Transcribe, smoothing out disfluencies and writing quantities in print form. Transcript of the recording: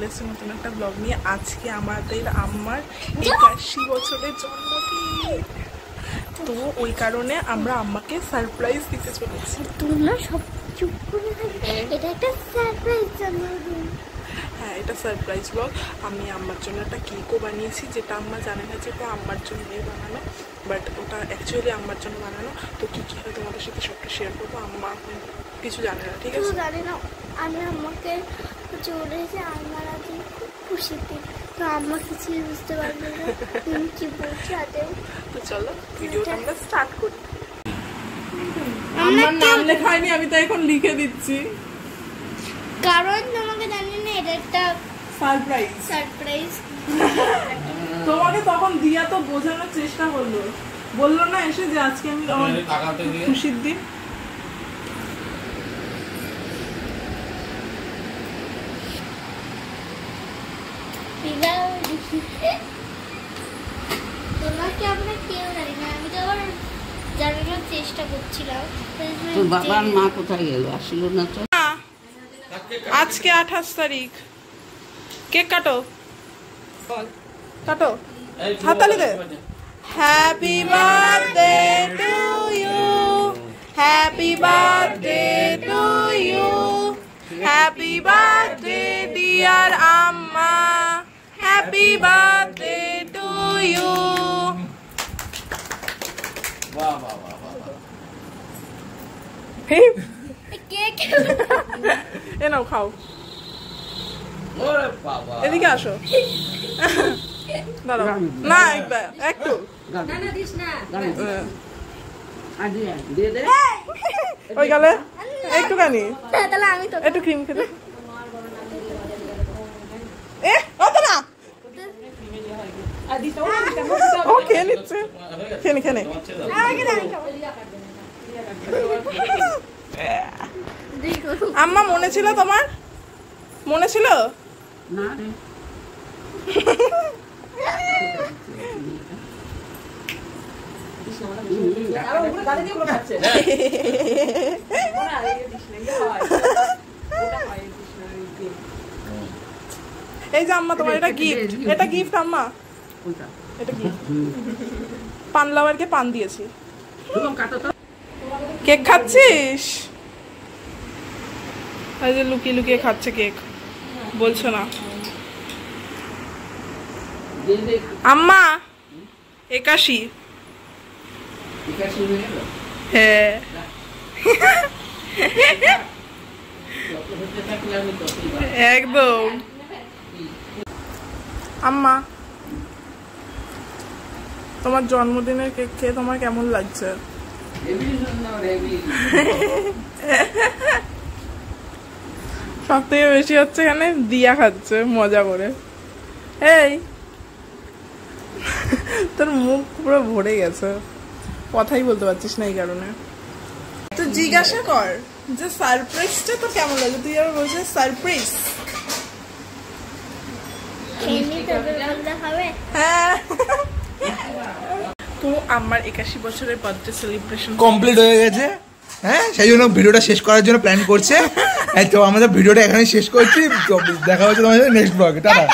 চলে এসেছি নতুন একটা ব্লগ নিয়ে। আজকে আমাদের আম্মার 81 বছরের জন্মদিন, তো ওই কারণে আমরা আম্মাকে সারপ্রাইজ দিতে চলেছি। তোমরা সব চুপ করে থাকবে, এটা একটা সারপ্রাইজ জন্মদিন। হ্যাঁ, এটা সারপ্রাইজ ব্লগ। আমি আম্মার জন্য একটা কেকও বানিয়েছি, যেটা আম্মা জানে না যে এটা আম্মার জন্যই বানানো, বাট ওটা অ্যাকচুয়ালি আম্মার জন্য বানানো। তো কী কী হয় তোমাদের সাথে সবটা শেয়ার করবো। আম্মা কিছু জানে না, ঠিক আছে? জানি না। আমি আম্মাকে চলে এসে আমার আজকে খুব খুশিতে, তো আম্মা কিছুই বুঝতে পারবে না তুমি কি বলছো আদেও। তো চলো ভিডিওটা আমরা স্টার্ট করি। আমার নাম লেখা হয়নি, আমি তো এখন লিখে দিচ্ছি, কারণ তোমাকে জানি না এটা একটা সারপ্রাইজ। সারপ্রাইজ তোমাকে তখন দিয়া তো বোঝানোর চেষ্টা করলো, বললো না এসে যে আজকে আমি খুশির দিন। তোমাকে আমরা কেউ জানি না, আমি তো আবার জানানোর চেষ্টা করছিলাম। তোর বাবার মা কোথায় গেল, আসলো না তো? আজকে 28 তারিখ, কেক কাটো, কাটো, হাততালি দে। Happy birthday to you, happy birthday to you, happy birthday dear Amma, happy birthday to you. বাহ বাহ বাহ বাহ। কেক এ নাও খাও, ওরে বাবা, এদিকে আসো। দাঁড়াও না, একটু দিয়ে দে। ওই গেলে একটুখানি, তাহলে আমি তো একটু ক্রিম খেতে। এ অত না, ও খেয়ে নিচ্ছে, খেয়ে নে, খেয়ে নে। আম্মা মনে ছিল তোমার? মনে ছিল? না রে, এই যে আম্মা তোমার এটা গিফট, এটা গিফট আম্মা, এটা গিফট। পান লাভারকে পান দিয়েছি। কেক খাচ্ছিস? এই যে লুকিয়ে লুকিয়ে খাচ্ছে কেক, বলছো না। আম্মা 81। হ্যাঁ, একদম। আম্মা তোমার জন্মদিনের কেক খেয়ে তোমার কেমন লাগছে? সব থেকে বেশি হচ্ছে এখানে দিয়া খাচ্ছে মজা করে। এই তোর মুখ পুরো ভরে গেছে, কথাই বলতে পারছিস না এই কারণে। তো জিজ্ঞাসা কর যে সারপ্রাইজটা তো কেমন লাগে, তুই আবার বলছিস সারপ্রাইজ। হ্যাঁ, তো আমার 81 বছরের বার্থডে সেলিব্রেশন কমপ্লিট হয়ে গেছে। হ্যাঁ, সেই জন্য ভিডিওটা শেষ করার জন্য প্ল্যান করছে। তো আমাদের ভিডিওটা এখানে শেষ করছি, দেখা হচ্ছে তোমাদের নেক্সট ব্লগে। টাটা।